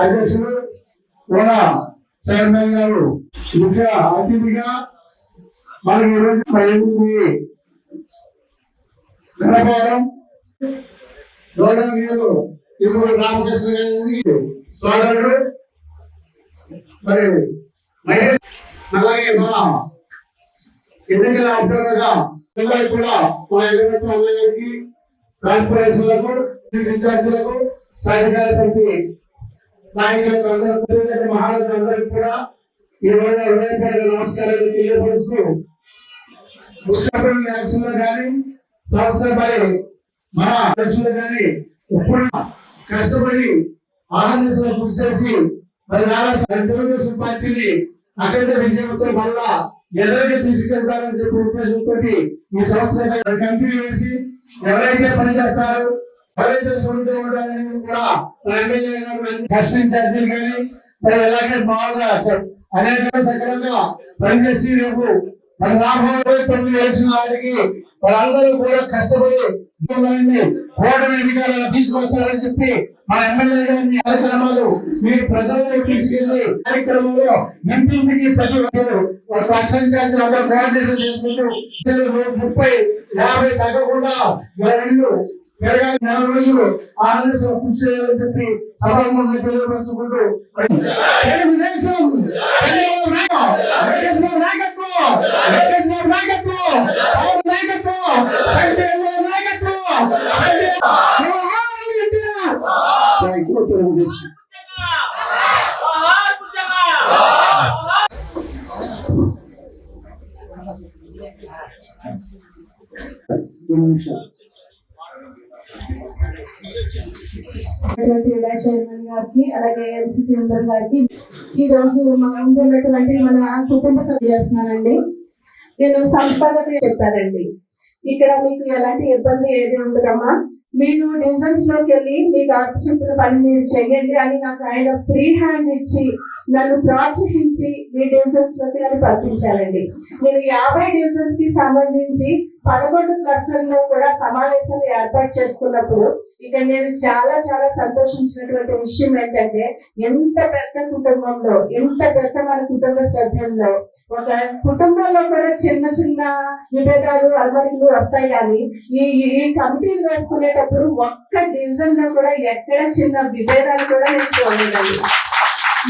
అధ్యక్షుడు కూడా చైర్మన్ గారు ముఖ్య అతిథిగా మనకి ఈరోజు గణపవరం గౌరవనీయులు ఇప్పుడు రామకృష్ణ గారి సోదరుడు మరి మహేష్, అలాగే మన ఎన్నికల అభ్యర్థిగా పిల్లలకు కూడా మన ఎదురు అందరికి కార్పొరేషన్లకు విద్యార్థులకు సాధికార సమితి నాయకులకు అందరూ మహారాజులందరికీ కూడా ఈ రోజు హృదయపూర్వక నమస్కారాలు తెలియపరుస్తూ ముఖ్యమంత్రి యాక్షన్ లో కానీ సంస్థపై మన అధ్యక్షులు కానీ ఎప్పుడు కష్టపడి ఆహ్వానించిన కృషి చేసి మరి తెలుగుదేశం పార్టీని అఖండ విజయంతో మళ్ళా ఎదురుగా తీసుకెళ్తారని చెప్పి ఉద్దేశంతో ఈ సంస్థ కంపెనీ వేసి ఎవరైతే పనిచేస్తారో ఎవరైతే చూడుతూ ఉండాలని కూడా ఎమ్మెల్యే గారు కస్టింగ్ ఛార్జీలు కానీ మరి ఎలాగే మామూలుగా అనేక సకలంగా పనిచేసి రేపు మన రాబోయే 9 ఎలక్షన్ వారికి వాళ్ళందరూ కూడా కష్టపడి ఓటమి అధికారులను తీసుకొస్తారని చెప్పి మా ఎమ్మెల్యే గారిని కార్యక్రమాలు మీరు ప్రజల్లో తీసుకెళ్లి కార్యక్రమంలో ఇంటింటికి ప్రతి ఒక్కరు ఒక పక్షం చేసి అందరూ కోఆర్డినేషన్ చేసుకుంటూ 30-50 తగ్గకుండా 22 పెరగాలి 4 రోజులు ఆనందం కృషి చేయాలని చెప్పి సభాముఖంగా తెలియపరుచుకుంటూ చైర్మన్ గారికి అలాగే ఎంసీసీ మెంబర్ గారికి ఈ రోజు మా ఉంటున్నటువంటి మన కుటుంబ సభ్యులు చేస్తున్నానండి. నేను సంస్థాగత చెప్పానండి, ఇక్కడ మీకు ఎలాంటి ఇబ్బంది ఏది ఉండదమ్మా, మీరు డివిజన్స్ లోకి వెళ్ళి మీకు చెప్పిన పని మీరు చెయ్యండి అని నాకు ఆయన ఫ్రీ హ్యాండ్ ఇచ్చి నన్ను ప్రోత్సహించి మీ డివిజన్స్ లోకి నన్ను పంపించారండి. నేను 50 డివిజన్స్ కి సంబంధించి 11 క్లస్టర్లో కూడా సమావేశాలు ఏర్పాటు చేసుకున్నప్పుడు ఇక నేను చాలా చాలా సంతోషించినటువంటి విషయం ఏంటంటే, ఎంత పెద్ద కుటుంబంలో ఎంత పెద్ద మన కుటుంబ సభ్యుల్లో ఒక కుటుంబంలో కూడా చిన్న చిన్న విభేదాలు అలవాట్లు వస్తాయి, కానీ ఈ కమిటీలు వేసుకునేటప్పుడు ఒక్క డివిజన్ లో కూడా ఎక్కడ చిన్న విభేదాలు కూడా నేను చూడలేదండి.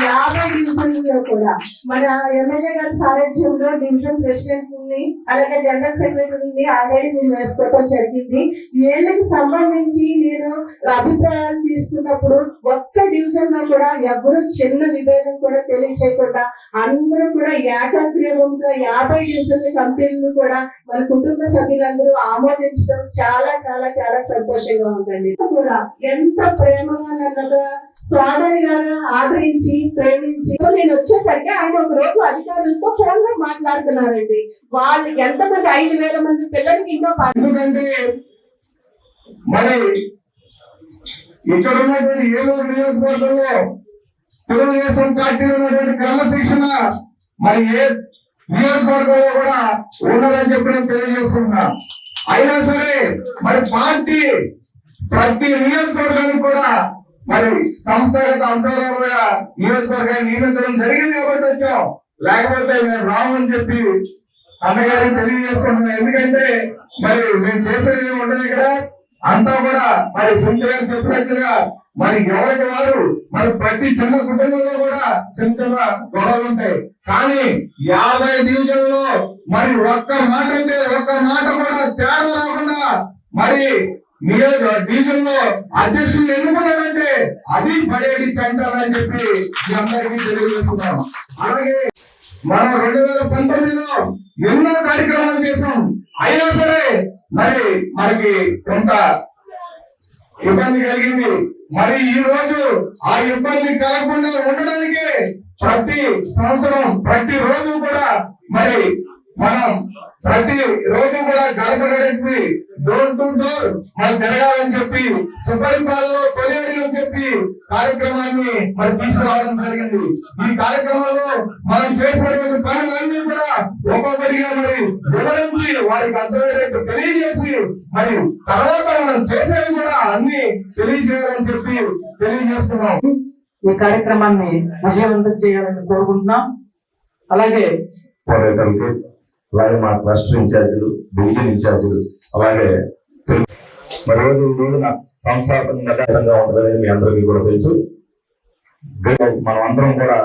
50 డివిజన్లో కూడా మన ఎమ్మెల్యే గారి సారథ్యంలో డివిజన్ ప్రెసిడెంట్ ని అలాగే జనరల్ సెక్రటరీని ఆల్రెడీ నేను వేసుకోవడం జరిగింది. వీళ్ళకి సంబంధించి నేను అభిప్రాయాలు తీసుకున్నప్పుడు ఒక్క డివిజన్ లో కూడా ఎవరు చిన్న విభేదం కూడా తెలియచేయకుండా అందరూ కూడా ఏకాగ్రీవంగా 50 డివిజన్ల కంపెనీలు కూడా మన కుటుంబ సభ్యులందరూ ఆమోదించడం చాలా చాలా చాలా సంతోషంగా ఉందండి. కూడా ఎంత ప్రేమగా సోదరి గారు ఆదరించి ప్రేమించి నేను వచ్చేసరికి ఆయన ఒక రోజు అధికారులతో ఫోన్ లో మాట్లాడుతున్నారండి. వాళ్ళకి ఎంతమంది 5,000 మంది పిల్లలకి ఇంకా ఎందుకంటే మరి ఇక్కడ ఉన్నటువంటి ఏలూరు నియోజకవర్గంలో తెలుగుదేశం పార్టీలో ఉన్నటువంటి క్రమశిక్షణ మరి ఏ నియోజకవర్గంలో కూడా ఉన్నదని చెప్పి నేను తెలియజేసుకుంటున్నా. అయినా సరే మరి పార్టీ ప్రతి నియోజకవర్గానికి కూడా మరి సంస్థాగత అంతర్గత నియోజకవర్గాన్ని నియమించడం జరిగింది కాబట్టి వచ్చాం, లేకపోతే మేము రామని చెప్పి అన్నగారికి తెలియజేసుకుంటున్నాం. ఎందుకంటే మరి మేము చేసేది ఉండదు ఇక్కడ అంతా కూడా మరి సుందర గారు చెప్పినట్లుగా మరి ఎవరికి వారు మరి ప్రతి చిన్న కుటుంబంలో కూడా చిన్న చిన్న గొడవలు ఉంటాయి, కానీ 50 డివిజన్లో మరి ఒక్క మాట అంటే ఒక్క మాట కూడా తేడా రాకుండా మరి డివిజన్ లో అధ్యక్షులు ఎన్నుకున్నారంటే అది పడేది చెందాలని చెప్పి మీ అందరికీ తెలియజేస్తున్నాం. అలాగే మనం 2019లో ఎన్నో కార్యక్రమాలు చేసాం, అయినా సరే మరి మనకి కొంత ఇబ్బంది కలిగింది. మరి ఈ రోజు ఆ ఇబ్బంది కలగకుండా ఉండడానికి ప్రతి సంవత్సరం ప్రతి రోజు కూడా మరి మనం ప్రతి రోజు కూడా గడపడానికి డోర్ టు డోర్ మనం తిరగాలని చెప్పి సుపరిపాలనలో తొలియని చెప్పి కార్యక్రమాన్ని మరి తీసుకురావడం జరిగింది. ఈ కార్యక్రమంలో మనం చేసినటువంటి పనులన్నీ కూడా ఒక్కొక్కటిగా మరి వివరించి వారికి అర్థమయ్యేట్టు తెలియజేసి మరి తర్వాత మనం చేసేవి కూడా అన్ని తెలియజేయాలని చెప్పి తెలియజేస్తున్నాం. ఈ కార్యక్రమాన్ని విజయవంతం చేయాలని కోరుకుంటున్నాం. అలాగే పోరాటానికి అలాగే మా క్లస్టర్ ఇన్ఛార్జీలు, డివిజన్ ఇన్ఛార్జీలు, అలాగే మరి రోజు ఈ రోజున సంస్థాపకంగా ఉంటుందని మీ అందరికీ కూడా తెలుసు. మనం అందరం కూడా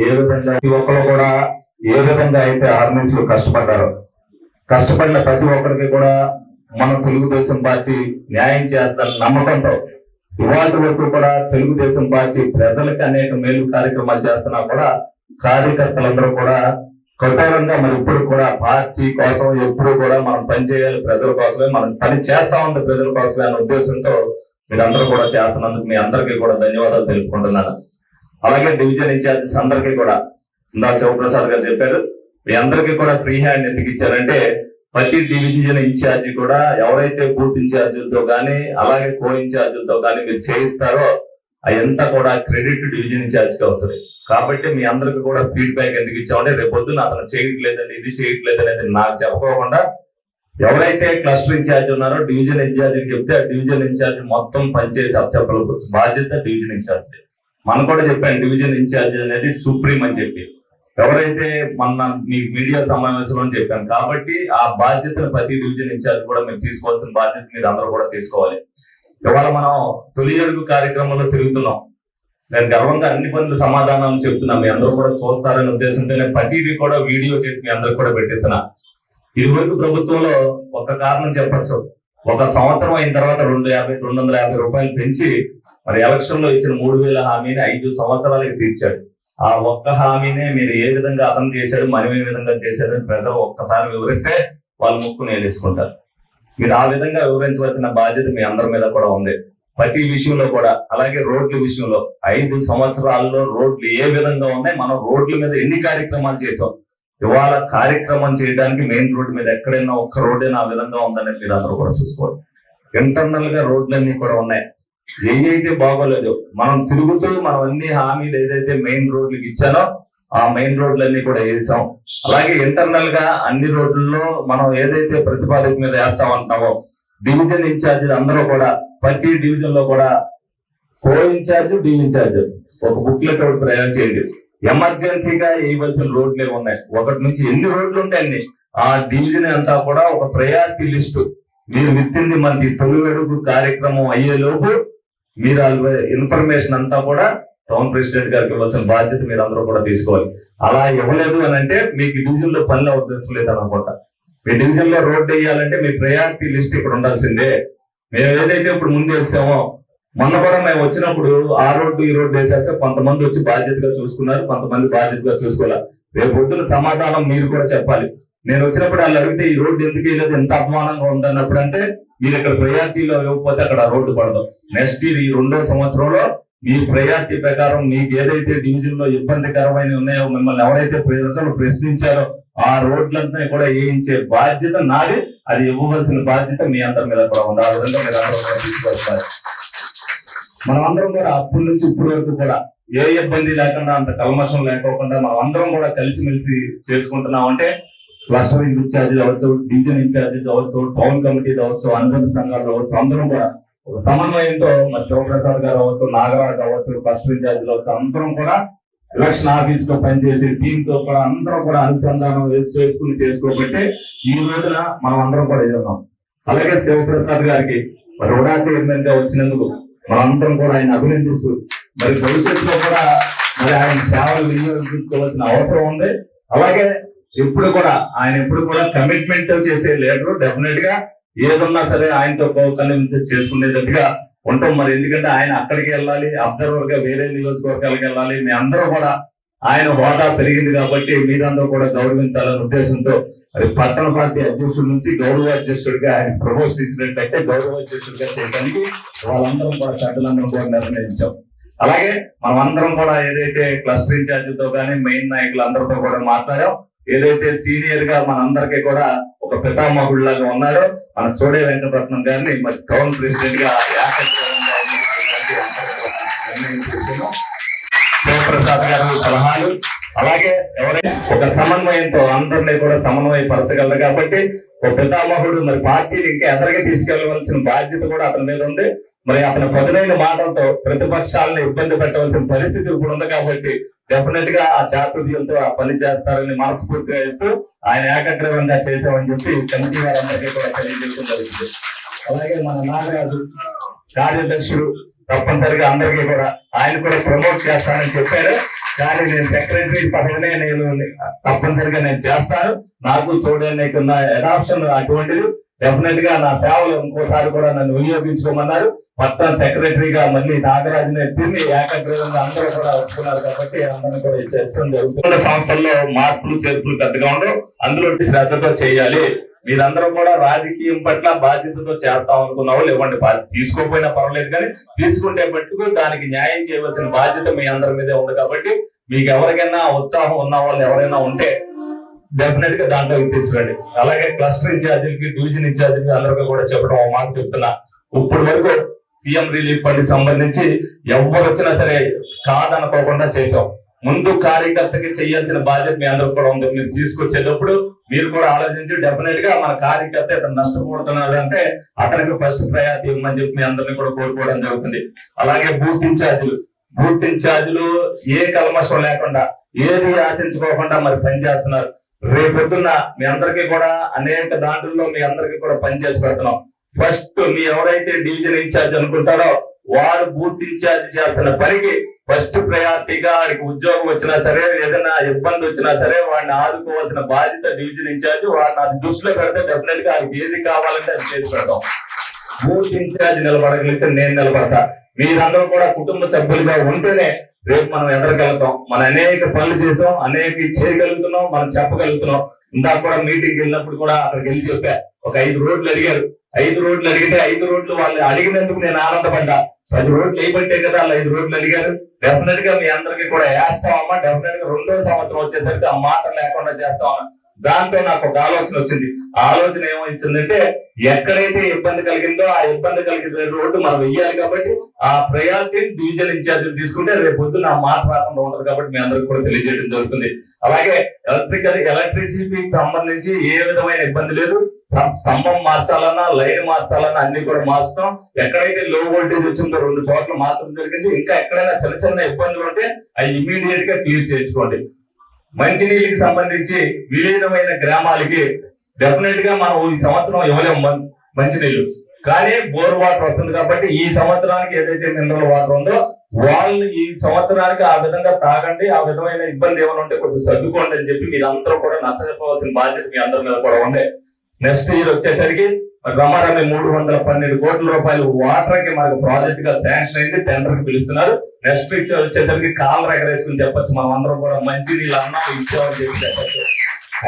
ఏ విధంగా ప్రతి ఒక్కరు కూడా ఏ విధంగా అయితే ఆర్మీస్ లో కష్టపడిన ప్రతి ఒక్కరికి కూడా మన తెలుగుదేశం పార్టీ న్యాయం చేస్తారని నమ్మకంతో ఇవాళ వరకు కూడా తెలుగుదేశం పార్టీ ప్రజలకు అనేక మేలు కార్యక్రమాలు చేస్తున్నా కూడా కార్యకర్తలందరూ కూడా కఠోరంగా మరి ఇప్పుడు కూడా పార్టీ కోసం ఎప్పుడు కూడా మనం పనిచేయాలి, ప్రజల కోసమే మనం పని చేస్తా ఉంటే ప్రజల కోసమే అనే ఉద్దేశంతో మీరందరూ కూడా చేస్తున్నందుకు మీ అందరికీ కూడా ధన్యవాదాలు తెలుపుకుంటున్నాను. అలాగే డివిజన్ ఇన్ఛార్జెస్ అందరికీ కూడా ఇందా శివప్రసాద్ గారు చెప్పారు, మీ అందరికీ కూడా ఫ్రీ హ్యాండ్ ఎందుకు ఇచ్చారంటే ప్రతి డివిజన్ ఇన్ఛార్జి కూడా ఎవరైతే బూత్ ఇన్ఛార్జీలతో కానీ అలాగే కో ఇన్ఛార్జీలతో కానీ మీరు చేయిస్తారో అదంతా కూడా క్రెడిట్ డివిజన్ ఇన్ఛార్జికి వస్తుంది. కాబట్టి మీ అందరికి కూడా ఫీడ్బ్యాక్ ఎందుకు ఇచ్చామంటే రేపు పొద్దున్న అతను చేయట్లేదండి ఇది చేయట్లేదు అనేది నాకు చెప్పకోకుండా ఎవరైతే క్లస్టర్ ఇన్ఛార్జ్ ఉన్నారో డివిజన్ ఇన్ఛార్జికి చెప్తే ఆ డివిజన్ ఇన్ఛార్జ్ మొత్తం పనిచేసి అప్పచెప్పల బాధ్యత డివిజన్ ఇన్ఛార్జ్. మనం కూడా చెప్పాను డివిజన్ ఇన్ఛార్జ్ అనేది సుప్రీం అని చెప్పి ఎవరైతే మొన్న మీ మీడియా సమావేశంలో చెప్పాను. కాబట్టి ఆ బాధ్యతను ప్రతి డివిజన్ ఇన్ఛార్జ్ కూడా మీరు తీసుకోవాల్సిన బాధ్యత మీరు అందరూ కూడా తీసుకోవాలి. ఇవాళ మనం తొలి అడుగు కార్యక్రమంలో తిరుగుతున్నాం. నేను గర్వంగా అన్ని పనులు సమాధానాలు చెప్తున్నా, మీ అందరూ కూడా చూస్తారనే ఉద్దేశంతో నేను ప్రతిదీ కూడా వీడియో చేసి మీ అందరికి కూడా పెట్టిస్తున్నా. ఇది వరకు ప్రభుత్వంలో ఒక కారణం చెప్పచ్చు, ఒక సంవత్సరం అయిన తర్వాత 250 రూపాయలు పెంచి మరి ఎలక్షన్ లో ఇచ్చిన 3000 హామీని 5 సంవత్సరాలకి తీర్చాడు. ఆ ఒక్క హామీనే మీరు ఏ విధంగా అతను చేశాడు, మనం ఏ విధంగా చేశాడని ప్రజలు ఒక్కసారి వివరిస్తే వాళ్ళు ముక్కు నేలేసుకుంటారు. మీరు ఆ విధంగా వివరించవలసిన బాధ్యత మీ అందరి మీద కూడా ఉంది. ప్రతి విషయంలో కూడా అలాగే రోడ్ల విషయంలో 5 సంవత్సరాల్లో రోడ్లు ఏ విధంగా ఉన్నాయి, మనం రోడ్ల మీద ఎన్ని కార్యక్రమాలు చేసాం, ఇవాళ కార్యక్రమం చేయడానికి మెయిన్ రోడ్డు మీద ఎక్కడైనా ఒక్క రోడ్డైనా ఆ విధంగా ఉందని మీరు అందరూ కూడా చూసుకోవాలి. ఇంటర్నల్ గా రోడ్లన్నీ కూడా ఉన్నాయి. ఏదైతే బాగోలేదు మనం తిరుగుతూ మనం అన్ని హామీలు ఏదైతే మెయిన్ రోడ్లకు ఇచ్చానో ఆ మెయిన్ రోడ్లన్నీ కూడా వేసాం. అలాగే ఇంటర్నల్ గా అన్ని రోడ్లలో మనం ఏదైతే ప్రతిపాదక మీద వేస్తామంటున్నామో డివిజన్ ఇన్ఛార్జీలు అందరూ కూడా ప్రతి డివిజన్ లో కూడా కో ఇన్ఛార్జ్ డి ఇన్ఛార్జ్ ఒక బుక్లెట్ ఒకటి ప్రయాణం చేయండి. ఎమర్జెన్సీగా వేయవలసిన రోడ్లే ఉన్నాయి, 1 నుంచి ఎన్ని రోడ్లు ఉంటాయండి. ఆ డివిజన్ అంతా కూడా ఒక ప్రయారిటీ లిస్టు మీరు విత్తింది మనకి తొలి అడుగు కార్యక్రమం అయ్యేలోపు మీరు ఇన్ఫర్మేషన్ అంతా కూడా టౌన్ ప్రెసిడెంట్ గారికి ఇవ్వాల్సిన బాధ్యత మీరు అందరూ కూడా తీసుకోవాలి. అలా ఇవ్వలేదు అని అంటే మీకు డివిజన్ లో పనులు అవసరం లేదు అనుకుంటా. మీ డివిజన్ లో రోడ్డు వేయాలంటే మీ ప్రయారిటీ లిస్ట్ ఇక్కడ ఉండాల్సిందే. మేము ఏదైతే ఇప్పుడు ముందు వేసామో మొన్న కూడా మేము వచ్చినప్పుడు ఆ రోడ్డు ఈ రోడ్డు వేసేస్తే కొంతమంది వచ్చి బాధ్యతగా చూసుకున్నారు, కొంతమంది బాధ్యతగా చూసుకోవాలి. రేపు పొద్దున సమాధానం మీరు కూడా చెప్పాలి. నేను వచ్చినప్పుడు వాళ్ళు అడిగితే ఈ రోడ్డు ఎందుకు వేయలేదు, ఎంత అపమానంగా ఉందన్నప్పుడు అంటే మీరు ఇక్కడ ప్రయారిటీలో ఇవ్వకపోతే అక్కడ రోడ్డు పడదు. నెక్స్ట్ ఈ 2వ సంవత్సరంలో మీ ప్రయారిటీ ప్రకారం మీకు ఏదైతే డివిజన్ లో ఇబ్బందికరమైన ఉన్నాయో మిమ్మల్ని ఎవరైతే ప్రజలు ప్రశ్నించారో ఆ రోడ్లంతా కూడా వేయించే బాధ్యత నాది, అది ఇవ్వవలసిన బాధ్యత మీ అందరి మీద కూడా ఉంది. ఆ విధంగా మీరు అందరూ కూడా తీసుకొస్తారు. మనం అందరం కూడా అప్పటి నుంచి ఇప్పటి వరకు కూడా ఏ ఇబ్బంది లేకుండా అంత కల్మషం లేకోకుండా మనం అందరం కూడా కలిసిమెలిసి చేసుకుంటున్నాం. అంటే క్లస్టర్ ఇన్ఛార్జీలు అవ్వచ్చు, డివిజన్ ఇన్ఛార్జీలు అవ్వచ్చు, టౌన్ కమిటీలు అవ్వచ్చు, అనుబంధ సంఘాలు అవ్వచ్చు, అందరం కూడా ఒక సమన్వయంతో మరి శివప్రసాద్ గారు అవ్వచ్చు, నాగరాజు అవ్వచ్చు, క్లస్టర్ ఇన్ఛార్జీలు అవ్వచ్చు, అందరం కూడా ఎలక్షన్ ఆఫీస్ లో పనిచేసి టీమ్ తో కూడా అందరం కూడా అనుసంధానం చేసుకుని చేసుకోబట్టే ఈ రోజున మనం అందరం కూడా ఎదురున్నాం. అలాగే శివప్రసాద్ గారికి మరి ఉడా చైర్మన్ గా వచ్చినందుకు మనందరం కూడా ఆయన అభినందిస్తూ మరి భవిష్యత్తులో కూడా మరి ఆయన సేవలు వినియోగించుకోవాల్సిన అవసరం ఉంది. అలాగే ఎప్పుడు కూడా ఆయన ఎప్పుడు కూడా కమిట్మెంట్ చేసే లీడర్, డెఫినెట్ గా ఏదున్నా సరే ఆయనతో కన్విన్స్ చేసుకునేటట్టుగా ఉంటాం. మరి ఎందుకంటే ఆయన అక్కడికి వెళ్ళాలి, అబ్జర్వర్ గా వేరే నియోజకవర్గాలకు వెళ్ళాలి. మీ అందరూ కూడా ఆయన హోదా పెరిగింది కాబట్టి మీరందరూ కూడా గౌరవించాలనే ఉద్దేశంతో మరి పట్టణ పార్టీ అధ్యక్షుడి నుంచి గౌరవ అధ్యక్షుడిగా ఆయన ప్రమోషన్ ఇచ్చినట్లయితే గౌరవ అధ్యక్షుడిగా చేయడానికి వాళ్ళందరం కూడా పెద్దలందరం కూడా నిర్ణయించాం. అలాగే మనం అందరం కూడా ఏదైతే క్లస్టర్ ఇన్ఛార్జితో కానీ మెయిన్ నాయకులందరితో కూడా మాట్లాడాం. ఏదైతే సీనియర్ గా మనందరికీ కూడా ఒక పితామహుడిలాగా ఉన్నారో మన చోడే వెంకటరత్నం గారిని మరి టౌన్ ప్రెసిడెంట్ గా శివప్రసాద్ గారి సలహాలు, అలాగే ఎవరైనా ఒక సమన్వయంతో అందరినీ కూడా సమన్వయపరచగలరు కాబట్టి ఒక పితామహుడు మరి పార్టీని ఇంకా ఎదరికి తీసుకెళ్లవలసిన బాధ్యత కూడా అతని మీద ఉంది. మరి అతని పదునైన మాటలతో ప్రతిపక్షాలను ఇబ్బంది పెట్టవలసిన పరిస్థితి ఇప్పుడు ఉంది కాబట్టి డెఫినెట్ గా ఆ చాతుర్యంతో ఆ పని చేస్తారని మనస్ఫూర్తిగా ఇస్తూ ఆయన ఏకగ్రీవంగా చేశామని చెప్పి కమిటీ వారందరికీ కూడా తెలియజేయడం జరుగుతుంది. అలాగే మన నాగరాజు కార్యదర్శులు తప్పనిసరిగా అందరికీ కూడా ఆయన కూడా ప్రమోట్ చేస్తానని చెప్పారు. కానీ నేను సెక్రటరీ పదవినే నేను తప్పనిసరిగా నేను చేస్తాను. నాకు చూడండి అడాప్షన్ అటువంటిది. డెఫినెట్ గా నా సేవలు ఇంకోసారి కూడా నన్ను వినియోగించుకోమన్నారు. మొత్తం సెక్రటరీగా మళ్ళీ నాగరాజునే తిరిగి ఏకగ్రీవంగా అందరూ కూడా ఒప్పుకున్నారు కాబట్టి అందరినీ కూడా చేస్తూ జరుగుతుంది. సంస్థల్లో మార్పులు చేర్పులు పెద్దగా ఉండవు, అందులో శ్రద్ధతో చేయాలి. మీరందరూ కూడా రాజకీయం పట్ల బాధ్యతతో చేస్తాం అనుకున్న వాళ్ళు ఇవ్వండి, తీసుకోకపోయినా పర్వాలేదు, కానీ తీసుకుంటే మట్టుకు దానికి న్యాయం చేయవలసిన బాధ్యత మీ అందరి మీదే ఉంది. కాబట్టి మీకు ఎవరికైనా ఉత్సాహం ఉన్న వాళ్ళు ఎవరైనా ఉంటే డెఫినెట్ గా దాంట్లోకి తీసుకురండి. అలాగే క్లస్టర్ ఇన్ఛార్జీలకి, డివిజన్ ఇన్ఛార్జీలకి అందరికీ కూడా చెప్పడం ఒక మాట చెప్తున్నా. ఇప్పటి వరకు సీఎం రిలీఫ్ ఫండ్ సంబంధించి ఎవరు వచ్చినా సరే కాదనుకోకుండా చేసాం. ముందు కార్యకర్తకి చేయాల్సిన బాధ్యత మీ అందరూ కూడా ఉంది. మీరు తీసుకొచ్చేటప్పుడు మీరు కూడా ఆలోచించి డెఫినెట్ గా మన కార్యకర్త ఇతను నష్టపోతున్నాడు అంటే అతనికి ఫస్ట్ ప్రయారిటీ ఇవ్వమని చెప్పి మీ అందరినీ కూడా కోరుకోవడం జరుగుతుంది. అలాగే బూత్ ఇన్ఛార్జీలు ఏ కల్మషం లేకుండా, ఏది ఆశించుకోకుండా మరి పనిచేస్తున్నారు. రేపొద్దున్న మీ అందరికీ కూడా అనేక దాంట్లో మీ అందరికీ కూడా పనిచేసి పెడుతున్నాం. ఫస్ట్ మీ ఎవరైతే డివిజన్ ఇన్ఛార్జ్ అనుకుంటారో వారు బూత్ ఇన్ఛార్జ్ చేస్తున్న పనికి ఫస్ట్ ప్రయారిటీగా వాడికి ఉద్యోగం వచ్చినా సరే, ఏదైనా ఇబ్బంది వచ్చినా సరే వాడిని ఆదుకోవాల్సిన బాధ్యత డివిజన్ ఇన్ఛార్జ్. వాడిని అది దృష్టిలో పెడితే డెఫినెట్ గా వాడికి ఏది కావాలంటే అది చేసి పెడతాం. బూత్ ఇన్ఛార్జ్ నిలబడగలిగితే నేను నిలబడతా. మీరందరూ కూడా కుటుంబ సభ్యులుగా ఉంటేనే రేపు మనం ఎదరగలుగుతాం. మనం అనేక పనులు చేసాం, అనేక చేయగలుగుతున్నాం, మనం చెప్పగలుగుతున్నాం. ఇందాక కూడా మీటింగ్ వెళ్ళినప్పుడు కూడా అక్కడికి వెళ్ళి చెప్పా, ఒక 5 రోడ్లు అడిగారు. 5 రోడ్లు అడిగితే 5 రోడ్లు వాళ్ళు అడిగినందుకు నేను ఆనందపడ్డా. 10 రోడ్లు వేయబట్టే కదా వాళ్ళు 5 రోడ్లు అడిగారు. డెఫినెట్ గా మీ అందరికీ కూడా వేస్తామమ్మా, డెఫినెట్ గా 2వ సంవత్సరం వచ్చేసరికి ఆ మాట లేకుండా చేస్తామన్నా. దాంతో నాకు ఒక ఆలోచన వచ్చింది. ఆ ఆలోచన ఏమొచ్చిందంటే ఎక్కడైతే ఇబ్బంది కలిగిందో ఆ ఇబ్బంది కలిగిన రోడ్డు మనం వెయ్యాలి. కాబట్టి ఆ ప్రయారిటీ డివిజన్ ఇన్ఛార్జ్ తీసుకుంటే రేపు పొద్దున్న ఆ మాట రాకుండా ఉంటుంది. కాబట్టి మీ అందరికి కూడా తెలియజేయడం జరుగుతుంది. అలాగే ఎలక్ట్రిసిటీకి సంబంధించి ఏ విధమైన ఇబ్బంది లేదు. స్తంభం మార్చాలన్నా, లైన్ మార్చాలన్నా అన్ని కూడా మార్చడం. ఎక్కడైతే లో వోల్టేజ్ వచ్చిందో 2 చోట్ల మార్చడం జరిగింది. ఇంకా ఎక్కడైనా చిన్న చిన్న ఇబ్బందులు ఉంటే అవి ఇమీడియట్ గా క్లియర్ చేయించుకోండి. మంచినీళ్ళకి సంబంధించి విలీనమైన గ్రామాలకి డెఫినెట్ గా మనం ఈ సంవత్సరం ఇవ్వలేము మంచినీళ్ళు, కానీ బోర్ వాటర్ వస్తుంది. కాబట్టి ఈ సంవత్సరానికి ఏదైతే మినరల్ వాటర్ ఉందో వాళ్ళు ఈ సంవత్సరానికి ఆ విధంగా తాగండి. ఆ విధమైన ఇబ్బంది ఏమైనా ఉంటే కొంచెం సర్దుకోండి అని చెప్పి మీరు అందరూ కూడా నచ్చజెప్పవలసిన బాధ్యత మీ అందరి మీద కూడా ఉంది. నెక్స్ట్ ఇయర్ వచ్చేసరికి రమారమి 312 కోట్ల రూపాయలు వాటర్ కి మనకు ప్రాజెక్ట్ గా శాంక్షన్ అయింది. టెండర్ కి పిలుస్తున్నారు. నెక్స్ట్ వచ్చేసరికి కాలర్ ఎగరేసుకుని చెప్పొచ్చు, మనం అందరం కూడా మంచి నీళ్ళు అన్నం ఇచ్చామని చెప్పి చెప్పచ్చు.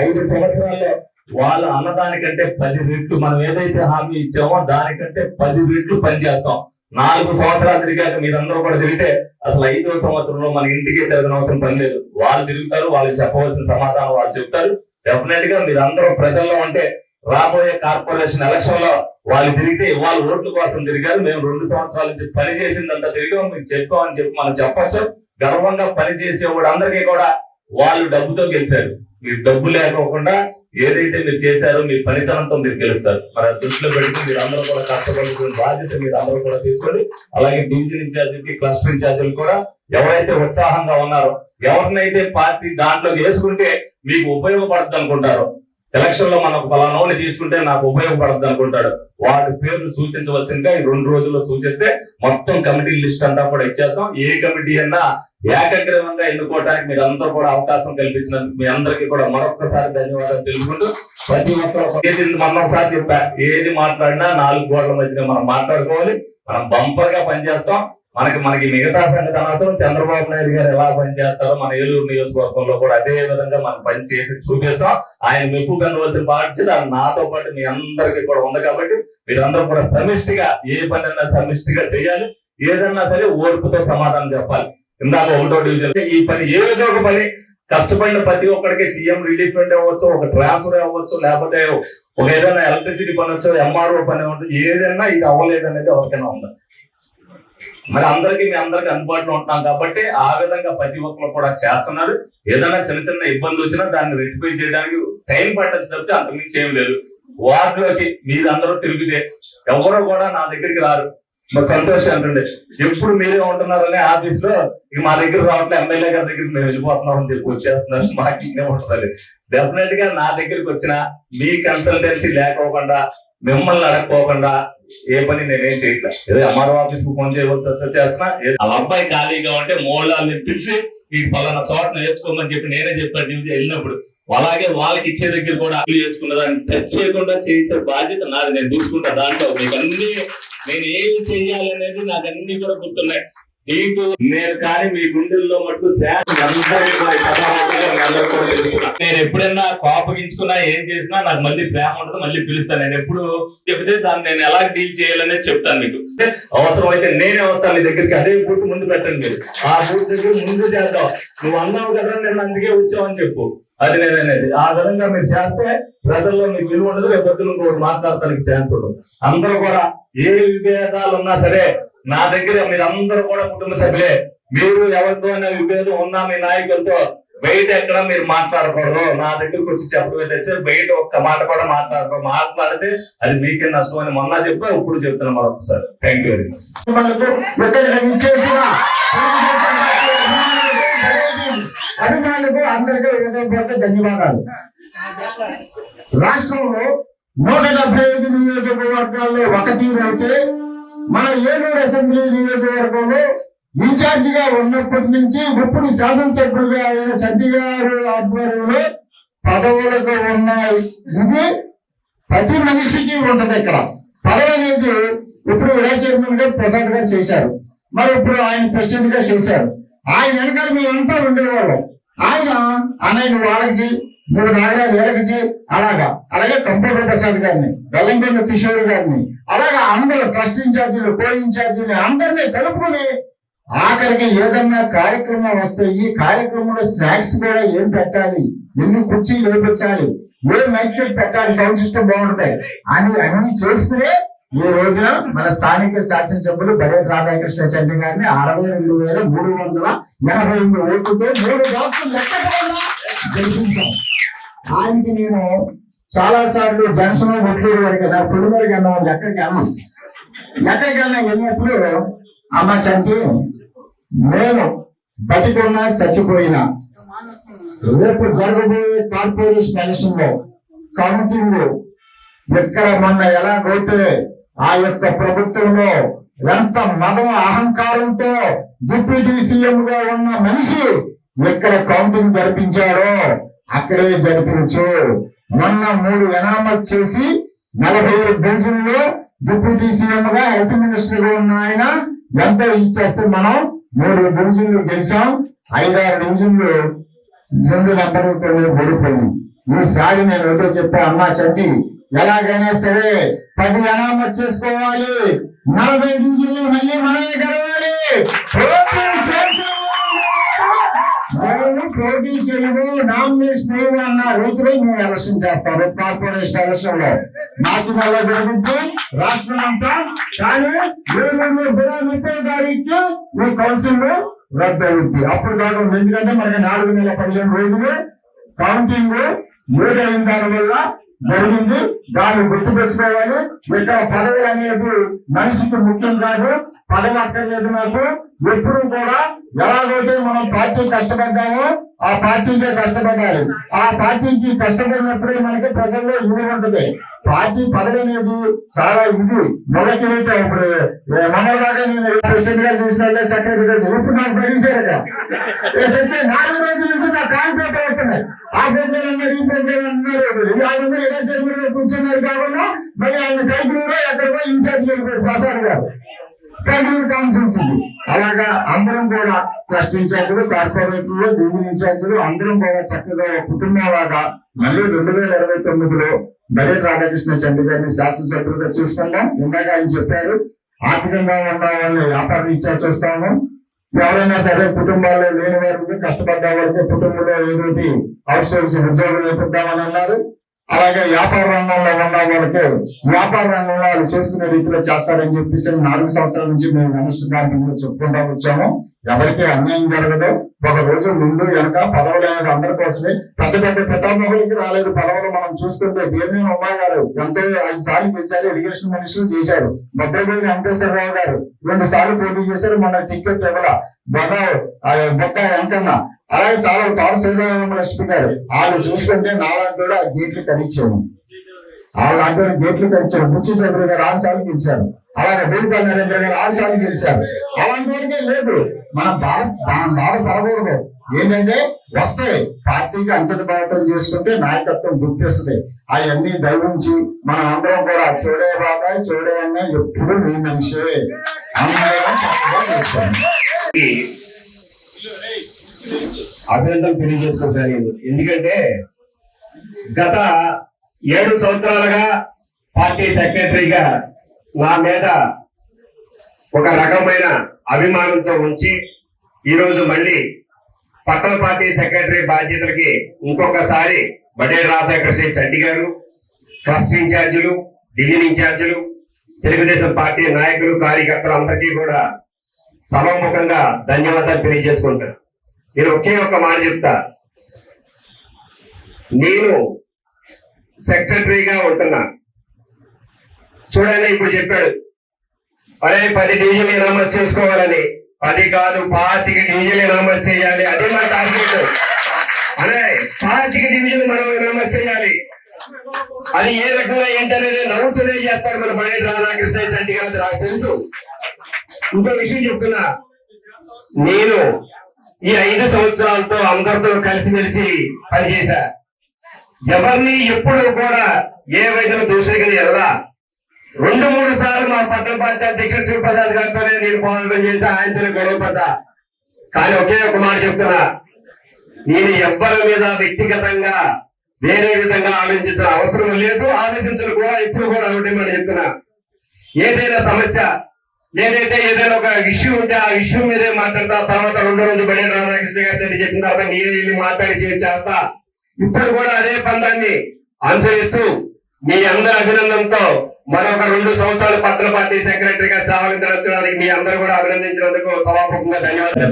5 సంవత్సరాల్లో వాళ్ళ అన్నదానికంటే 10 రెట్లు మనం ఏదైతే హామీ ఇచ్చామో దానికంటే 10 రెట్లు పనిచేస్తాం. 4 సంవత్సరాలు తిరిగాక మీరందరూ కూడా తిరిగితే అసలు 5వ సంవత్సరంలో మన ఇంటికి తిరగనవసరం పని లేదు. వాళ్ళు తిరుగుతారు, వాళ్ళకి చెప్పవలసిన సమాధానం వాళ్ళు చెప్తారు. డెఫినెట్ గా మీరందరూ ప్రజల్లో ఉంటే రాబోయే కార్పొరేషన్ ఎలక్షన్ లో వాళ్ళు తిరిగితే వాళ్ళ ఓట్ల కోసం తిరిగారు. మేము 2 సంవత్సరాల నుంచి పని చేసిందంతా తిరిగాం, మీకు చెప్పామని చెప్పి మనం చెప్పొచ్చు. గర్వంగా పని చేసేవాడు అందరికీ కూడా వాళ్ళు డబ్బుతో గెలిచారు. మీరు డబ్బు లేకోకుండా ఏదైతే మీరు చేశారో మీ ఫలితంతో మీరు గెలుస్తారు. మరి దృష్టిలో పెట్టుకుని మీరు అందరూ కూడా కష్టపడుతున్న బాధ్యత మీరు అందరూ కూడా తీసుకోండి. అలాగే డివిజన్ ఇన్ఛార్జీలకి, క్లస్టర్ ఇన్ఛార్జీలు కూడా ఎవరైతే ఉత్సాహంగా ఉన్నారో, ఎవరినైతే పార్టీ దాంట్లో వేసుకుంటే మీకు ఉపయోగపడుతుంది అనుకుంటారో, ఎలక్షన్ లో మనకు ఫలానోని తీసుకుంటే నాకు ఉపయోగపడుతుంది అనుకుంటాడు, వాటి పేర్లు సూచించవలసిందిగా ఈ 2 రోజుల్లో సూచిస్తే మొత్తం కమిటీ లిస్ట్ అంతా కూడా ఇచ్చేస్తాం. ఏ కమిటీ అన్నా ఏకగ్రీవంగా ఎన్నుకోవడానికి మీరు అందరూ కూడా అవకాశం కల్పించినందుకు మీ అందరికీ కూడా మరొకసారి ధన్యవాదాలు తెలుపుకుంటూ, ప్రతి ఒక్కరు ఏది మొన్నొకసారి చెప్పా, ఏది మాట్లాడినా 4 గోడల మధ్యన మనం మాట్లాడుకోవాలి. మనం బంపర్ గా పనిచేస్తాం. మనకి మిగతా సంగతి అనవసరం. చంద్రబాబు నాయుడు గారు ఎలా పనిచేస్తారో మన ఏలూరు నియోజకవర్గంలో కూడా అదే విధంగా మనం పనిచేసి చూపిస్తాం. ఆయన మెప్పు కనవలసిన బాధ్యత నాతో పాటు మీ అందరికీ కూడా ఉంది. కాబట్టి మీరందరూ కూడా సమిష్టిగా ఏ పని అన్నా సమిష్టిగా చేయాలి. ఏదన్నా సరే ఓర్పుతో సమాధానం చెప్పాలి. ఇందాక 1వ డివిజన్ ఈ పని ఏదో ఒక పని కష్టపడిన ప్రతి ఒక్కరికి సీఎం రిలీఫ్ ఫండ్ అవ్వచ్చు, ఒక ట్రాన్స్ఫర్ అవ్వచ్చు, లేకపోతే ఒక ఏదైనా ఎలక్ట్రిసిటీ పని వచ్చు, ఎంఆర్ఓ పని అవ్వచ్చు, ఏదైనా ఇది అవ్వలేదు అనేది ఎవరికైనా ఉందా? మరి అందరికీ మీ అందరికి అందుబాటులో ఉంటున్నాం కాబట్టి ఆ విధంగా ప్రతి ఒక్కరు కూడా చేస్తున్నారు. ఏదైనా చిన్న చిన్న ఇబ్బంది వచ్చినా దాన్ని రెక్టిఫై చేయడానికి టైం పట్టచ్చు తప్పితే అంతకుమించి ఏం లేదు. వార్డులోకి మీరందరూ తిరిగితే ఎవరు కూడా నా దగ్గరికి రారు. మరి సంతోషం అంటే ఎప్పుడు మీరే ఉంటున్నారని ఆఫీస్ లో ఇక మా దగ్గర రావట్లే, ఎమ్మెల్యే గారి దగ్గరికి మేము వెళ్ళిపోతున్నాం అని చెప్పి వచ్చేస్తున్నారు. మాకు ఇంకే ఉంటుంది. డెఫినెట్ గా నా దగ్గరికి వచ్చిన మీ కన్సల్టెన్సీ లేకోకుండా, మిమ్మల్ని అడగకోకుండా ఏ పని నేనేం చేయట్లేదు. ఏదో ఎంఆర్ఓ ఆఫీస్ కు ఫోన్ చేయవలసి చేస్తున్నా. వాళ్ళ అబ్బాయి ఖాళీగా ఉంటే మోళ్ళని పిలిచి ఈ పలానా చోటను వేసుకోమని చెప్పి నేనే చెప్పాను డ్యూటీ వెళ్ళినప్పుడు. అలాగే వాళ్ళకి ఇచ్చే దగ్గర కూడా చేసుకున్న దాన్ని టచ్ చేయకుండా చేసే బాధ్యత నాది. నేను తీసుకుంటా. దాంట్లో మీకు అన్ని నేను ఏం చెయ్యాలనేది నాకు అన్ని కూడా గుర్తున్నాయి. మీకు నేను కానీ మీ గుండెల్లో మటుకు నేను ఎప్పుడైనా కోపగించుకున్నా ఏం చేసినా నాకు మళ్ళీ ప్రేమ ఉంటుంది, మళ్ళీ పిలుస్తాను. నేను ఎప్పుడు చెప్తే దాన్ని నేను ఎలా డీల్ చేయాలనేది చెప్తాను మీకు. అవసరం అయితే నేనే వస్తాను మీ దగ్గరికి. అదే బూత్ ముందు పెట్టండి మీరు. ఆ బూత్ దగ్గర ముందు చేద్దాం. నువ్వు అన్నావు కదా నేను అందుకే వచ్చావని చెప్పు. అది నేననేది. ఆ విధంగా మీరు చేస్తే ప్రజల్లో మీకు విలువ ఉండదు. రేపు ఇంకోటి మాట్లాడటానికి ఛాన్స్ ఉండదు. అందరూ కూడా ఏ విభేదాలు ఉన్నా సరే నా దగ్గర మీరందరూ కూడా కుటుంబ సభ్యులే. మీరు ఎవరితో విభేదం ఉన్నా మీ నాయకులతో బయట ఎక్కడ మీరు మాట్లాడకూడదు. నా దగ్గరకు వచ్చి చెప్పలేదు బయట ఒక్క మాట కూడా మాట్లాడకూడదు. మాట్లాడితే అది మీకే నష్టం అని మొన్న చెప్పా, ఇప్పుడు చెప్తున్నా మరొకసారి. Thank you very much. అభిమానులకు అందరికీ హృదయపూర్వక ధన్యవాదాలు. రాష్ట్రంలో 175 నియోజకవర్గాల్లో ఒక తీరు అయితే మన ఏలూరు అసెంబ్లీ నియోజకవర్గంలో ఇన్ఛార్జిగా ఉన్నప్పటి నుంచి ఇప్పుడు శాసనసభ్యులుగా అయిన చంటి గారు ఆధ్వర్యంలో పదవులకు ఉన్నాయి. ఇది ప్రతి మనిషికి ఉంటది. ఇక్కడ పదవి అనేది ఇప్పుడు వైస్ చైర్మన్ గా ప్రసాద్ గారు చేశారు, మరి ఇప్పుడు ఆయన ప్రెసిడెంట్ గా చేశారు. ఆయన వెనకాల మేమంతా ఉండేవాళ్ళం. ఆయన అనేక వాళ్ళకి 3 నాగరాజు వీళ్ళకి అలాగే కంప్యూటర్ ప్రసాద్ గారిని, వెల్లంకొండ కిషోర్ గారిని, అలాగా అందరూ ట్రస్ట్ ఇన్ఛార్జీలు, కో ఇన్ఛార్జీలు అందరినీ కలుపుకొని ఆఖరికి ఏదన్నా కార్యక్రమం వస్తే ఈ కార్యక్రమంలో స్నాక్స్ కూడా ఏం పెట్టాలి, ఎన్ని కుర్చీలు వేపించాలి, ఏ మైక్ సెట్ పెట్టాలి, సౌండ్ సిస్టమ్ బాగుంటాయి అని అన్ని చేసుకునే ఈ రోజున మన స్థానిక శాసనసభ్యులు బడేటి రాధాకృష్ణ చంటి గారిని 62,388 ఓట్లతో 3 బాక్సులు లెక్కకుండా గెలిపించాం. ఆయనకి నేను చాలా సార్లు జనసేన ఒత్తిడి వరకు కదా పొలిమరికి వెళ్ళాం. ఎక్కడికి వెళ్ళినప్పుడు అమ్మ చంటి, నేను బతికున్నా చచ్చిపోయినా రేపు జరగబోయే కార్పొరేషన్ ఎలక్షన్ లో కౌంటింగ్ ఎక్కడ మొన్న ఎలాగైతే ఆ యొక్క ప్రభుత్వంలో ఎంత మదం అహంకారంతో డిప్యూటీ సీఎం గా ఉన్న మనిషి ఎక్కడ కౌంటింగ్ జరిపించారో అక్కడే జరిపించు. మొన్న 3 ఎనామత్ చేసి 47 డివిజన్లో డిప్యూటీ సీఎం గా హెల్త్ మినిస్టర్ గా ఉన్న ఆయన ఎంత ఇచ్చేస్తే మనం 3 డివిజన్లు గెలిచాం. 5-6 డివిజన్లు 2 నెంబర్లతో ఓడిపోయింది. ఈసారి నేను ఏదో చెప్పా, అమ్మా చంటి ఎలాగైనా సరే 10 ఎనామత్ చేసుకోవాలి, 40 డివిజన్లు మళ్ళీ మనమే గెలవాలి. పోటీ చేయము, నామినేషన్ వేయము అన్న రోజులో మేము ఎలక్షన్ చేస్తాము. కార్పొరేషన్ ఎలక్షన్ లో మార్చి నెల జరుగుతుంది రాష్ట్రం అంతా. కానీ 30 తారీఖు ఈ కౌన్సిల్ రద్దు అవుతుంది. అప్పుడు దాకా ఉంది. ఎందుకంటే మనకి 4 నెలల 15 రోజులు కౌంటింగ్ లేట్ అయిన దాని వల్ల జరిగింది. దాన్ని గుర్తుపెట్టుకోవాలి. ఇక్కడ పదవులు అనేది మనిషికి ముఖ్యం కాదు. పదవి అక్కర్లేదు నాకు. ఎప్పుడు కూడా ఎలాగైతే మనం పార్టీ కష్టపడ్డామో ఆ పార్టీకే కష్టపడాలి. ఆ పార్టీకి కష్టపడినప్పుడే మనకి ప్రజల్లో ఇది ఉంటుంది. పార్టీ పదవి అనేది చాలా ఇది మొదటి ఇప్పుడు మొన్నదాకా నేను ప్రెసిడెంట్ గా చూసినట్లే, సెక్రటరీ గా ఇప్పుడు నాకు పడిసారు. 4 రోజుల నుంచి నా కాంట్రాక్టర్ వస్తున్నాయి. ఆ ప్రోగ్రామ్ అన్నారు, ఈ ప్రోగ్రామ్ అన్నారు. ఆయన ఎలా చైర్మన్ గా కూర్చున్నారు కాకుండా మళ్ళీ ఆయన కైకులూరు ఎక్కడికో ఇన్ఛార్జ్ వెళ్ళిపోయారు ప్రసాద్ గారు, కైకులూరు కౌన్సిల్స్. అలాగా అందరం కూడా ట్రస్ట్ ఇన్ఛార్జీలు, కార్పొరేటర్లు, డివిజన్ ఇన్ఛార్జీలు అందరం కూడా చక్కగా కుటుంబంలాగా మళ్ళీ 2029లో బడేటి రాధాకృష్ణ చంటి గారిని శాసనసభ్యులుగా చూసుకుందాం. ఇందాక ఆయన చెప్పారు, ఆర్థికంగా ఉన్న వాళ్ళని వ్యాపారం ఇన్ఛార్జ్ చూస్తాము. ఎవరైనా సరే కుటుంబాల్లో లేని వారికి, కష్టపడ్డ వారికి కుటుంబంలో ఏదోటి అవుట్ సోర్స్ ఉద్యోగం వేపిద్దామని అన్నారు. అలాగే వ్యాపార రంగంలో ఉన్న వాళ్ళకి వ్యాపార రంగంలో వాళ్ళు చేసుకునే రీతిలో చేస్తారని చెప్పేసి 4 సంవత్సరాల నుంచి మేము అనుష్ఠానం చెప్పుకుంటా వచ్చాము. ఎవరికి అన్యాయం జరగదు. ఒక రోజు ముందు వెనక పదవులు అనేది అందరి కోసమే. పెద్ద పెద్ద పితామహులకి రాలేదు పదవులు. మనం చూస్తుంటే దేవినేని ఉమా గారు ఎంతో 5 సార్లు గెలిచారు, ఇరిగేషన్ మినిస్టర్ చేశారు. ముద్రగోని వెంకటేశ్వరరావు గారు 2 సార్లు పోటీ చేశారు, మన టికెట్ ఇవ్వాల. బొక్క వెంకన్న, అలాగే చాలా తాడు శ్రీరామలక్ష్మి గారు. వాళ్ళు చూసుకుంటే నాలాంటి కూడా గేట్లు కరిచాము. వాళ్ళంటే గేట్లు కరిచారు. బుచ్చి చౌదరి గారు 6 సార్లు గెలిచారు. అలాగే బూర్పల్లి నరేంద్ర గారు 6 సార్లు గెలిచారు. అలాంటి వాళ్ళకే లేదు. మనం బాధపడకూడదు. ఏంటంటే వస్తాయి, పార్టీకి అంతటి భావితం చేసుకుంటే నాయకత్వం గుర్తిస్తుంది. అవన్నీ దైవించి మనం అందరం కూడా చూడే బాబాయ్ చూడే అన్న ఎప్పుడు మీ మనిషే అందరం చక్కగా చేసుకోండి. అభినందనలు తెలియజేసుకుంటాను. ఎందుకంటే గత 7 సంవత్సరాలుగా పార్టీ సెక్రటరీగా నా మీద ఒక రకమైన అభిమానంతో ఉంచి ఈరోజు మళ్ళీ పట్టణ పార్టీ సెక్రటరీ బాధ్యతలకి ఇంకొకసారి బడేరు రాధాకృష్ణ చంటి గారు, ట్రస్ట్ ఇన్ఛార్జీలు, డివిజన్ ఇన్ఛార్జీలు, తెలుగుదేశం పార్టీ నాయకులు, కార్యకర్తలు అందరికీ కూడా సభాముఖంగా ధన్యవాదాలు తెలియజేసుకుంటాను. నేను ఒకే ఒక మాట చెప్తా. నేను సెక్రటరీగా ఉంటున్నా. చూడండి, ఇప్పుడు చెప్పాడు 10 డివిజన్లు ఎనామత్ చేసుకోవాలని. 10 కాదు 25 డివిజన్లు ఎనామత్ చేయాలి. అదే మన టార్గెట్. అదే 25 డివిజన్లు మనం ఎనామత్ చేయాలి. అది ఏ రకంగా ఏంటనేది నవ్వుతూనే చేస్తారు మన బడేరు రాధాకృష్ణ చంటి గారు, నాకు తెలుసు. ఇంకో విషయం చెప్తున్నా, నేను ఈ 5 సంవత్సరాలతో అందరితో కలిసిమెలిసి పనిచేశా. ఎవరిని ఎప్పుడు కూడా ఏ వైద్యులు దూషించగలి ఎరదా. 2-3 సార్లు మా పట్టణ పార్టీ అధ్యక్షుడు శివప్రసాద్ గారితోనే నేను పోరాటం చేసి ఆయనతోనే గొడవ పడ్డా. కానీ ఒకే ఒక మాట చెప్తున్నా, నేను ఎవ్వరి మీద వ్యక్తిగతంగా వేరే విధంగా ఆలోచించిన అవసరం లేదు, ఆలోచించడం కూడా ఇప్పుడు కూడా ఒకటేమని చెప్తున్నా. ఏదైనా సమస్య ఏదైతే ఏదైనా ఒక ఇష్యూ ఉంటే ఆ ఇష్యూ మీదే మాట్లాడతా. తర్వాత 2వ రోజు బడేరు రాధాకృష్ణ గారు చెప్పిన తర్వాత నేనే వెళ్ళి మాట్లాడి చేస్తా. ఇప్పుడు కూడా అదే పందాన్ని అనుసరిస్తూ మీ అందరి అభినందనతో మరొక 2 సంవత్సరాలు పట్టణ పార్టీ సెక్రటరీగా సేవలందించడానికి మీ అందరూ కూడా అభినందించినందుకు సభాముఖంగా ధన్యవాదాలు.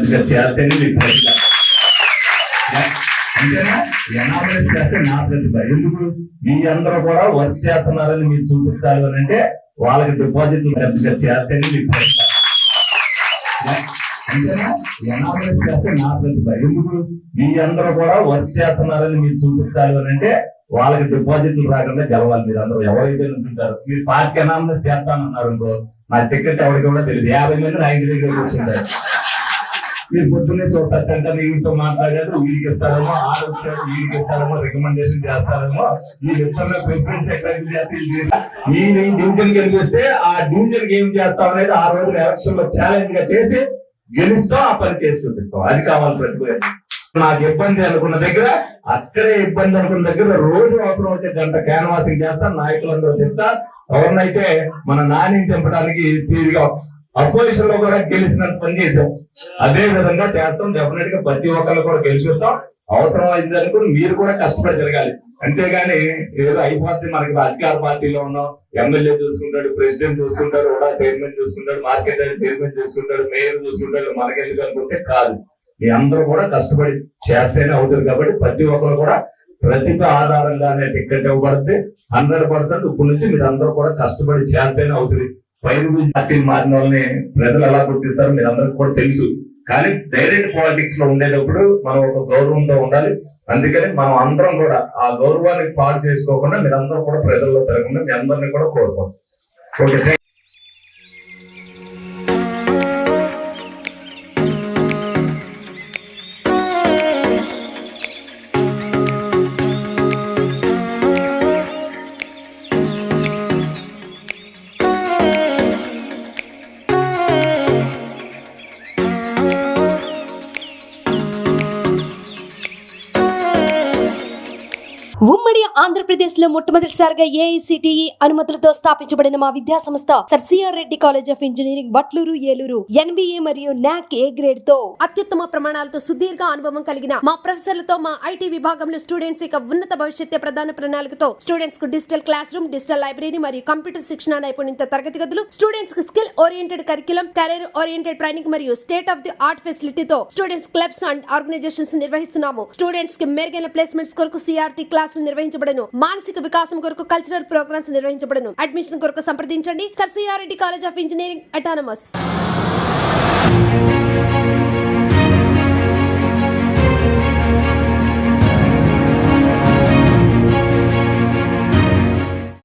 నా ప్రతిభ ఎందుకు మీ అందరూ కూడా వర్క్ చేస్తున్నారని మీరు చూపించాలి అని అంటే వాళ్ళకి డిపాజిట్లు చేస్తేనే మీ ప్రతిభ. నా ప్రతిభ ఎందుకు మీ అందరూ కూడా వర్క్ చేస్తున్నారని మీరు చూపించాలి అని అంటే వాళ్ళకి డిపాజిట్లు రాకుండా గెలవాలి. మీరు అందరూ ఎవరైతే ఉంటుంటారు, మీరు పార్టీ అనామస్ చేస్తానన్నారు అనుకో, నా టికెట్ ఎవరికి కూడా తెలియదు. 50 మంది నా ఇంటి దగ్గర కూర్చుంటారు. మీరు పొద్దున్నే చూస్తారు, సెంటర్ వీటితో మాట్లాడారు, వీడికి ఇస్తారేమో, ఆలోచించారు, వీడికి ఇస్తారేమో, రికమెండేషన్ చేస్తారేమో, వీళ్ళు ఇస్తున్న ప్రెసిడెంట్ సెక్రటరీ ఈ డివిజన్ గెలిపిస్తే ఆ డివిజన్ కి ఏం చేస్తాం అనేది ఆ రోజు ఎలక్షన్ లో ఛాలెంజ్ గా చేసి గెలుస్తాం, ఆ పని చేసి చూపిస్తాం. అది కావాలి ప్రతిభ. నాకు ఇబ్బంది అనుకున్న దగ్గర అక్కడే ఇబ్బంది అనుకున్న దగ్గర రోజు అవసరం వచ్చే గంట క్యాన్వాసింగ్ చేస్తా, నాయకులందరూ చెప్తా. ఎవరినైతే మన నాని తెంపడానికి తీరుగా అపోజిషన్ లో కూడా గెలిచినంత పని చేసాం, అదే విధంగా చేస్తాం. డెఫినెట్ గా ప్రతి ఒక్కరిని కూడా గెలిపిస్తాం. అవసరం అయింది అనుకుని మీరు కూడా కష్టపడి జరగాలి. అంతేగాని ఏదో అయిపోతుంది, మనకి అధికార పార్టీలో ఉన్నాం, ఎమ్మెల్యే చూసుకుంటాడు, ప్రెసిడెంట్ చూసుకుంటాడు, కూడా చైర్మన్ చూసుకుంటాడు, మార్కెట్ చైర్మన్ చూసుకుంటాడు, మేయర్ చూసుకుంటాడు, మనకెందుకు అనుకుంటే కాదు. మీ అందరూ కూడా కష్టపడి చేస్తేనే అవుతుంది. కాబట్టి ప్రతి ఒక్కరు కూడా ప్రతిభ ఆధారంగానే టికెట్ ఇవ్వబడితే 100% ఇప్పటి నుంచి మీరు అందరూ కూడా కష్టపడి చేస్తేనే అవుతుంది. పైన పార్టీ మారిన వాళ్ళని ప్రజలు ఎలా గుర్తిస్తారో మీరు అందరికి కూడా తెలుసు. కానీ డైరెక్ట్ పాలిటిక్స్ లో ఉండేటప్పుడు మనం ఒక గౌరవంతో ఉండాలి. అందుకని మనం అందరం కూడా ఆ గౌరవాన్ని పాడు చేసుకోకుండా మీరు అందరూ కూడా ప్రజల్లో తిరగకుండా మీ అందరినీ కూడా కోరుకోండి. ఓకే. ఉమ్మడి ఆంధ్రప్రదేశ్ లో మొట్టమొదటిసారిగా AICTE అనుమతులతో స్థాపించబడిన మా విద్యా సంస్థ sir CR Reddy college of engineering Vatluru Eluru NBA మరియు NAC A గ్రేడ్ తో అత్యుత్తమ ప్రమాణాలతో సుదీర్ఘ అనుభవం కలిగిన మా ప్రొఫెసర్లతో మా IT విభాగంలో స్టూడెంట్స్ యొక్క ఉన్నత భవిష్యత్తు ప్రధాన ప్రణాళికతో స్టూడెంట్స్ కు digital class room, digital library మరియు కంప్యూటర్ శిక్షణ నైపుణ్యత తరగతి గదులు, స్టూడెంట్స్ కు skill oriented curriculum, career oriented training మరియు స్టేట్ ఆఫ్ ది ఆర్ట్ ఫెసిలిటీతో స్టూడెంట్స్ క్లబ్స్ అండ్ ఆర్గనైజేషన్స్ నిర్వహిస్తున్నాము. స్టూడెంట్స్ కి మెరుగైన ప్లేస్మెంట్స్ కొరకు CRT క్లాసులు నిర్వహించబడను. మానసిక వికాసం కొరకు కల్చరల్ ప్రోగ్రామ్స్ నిర్వహించబడను. అడ్మిషన్ కొరకు సంప్రదించండి. Sir CR Reddy college of engineering autonomous.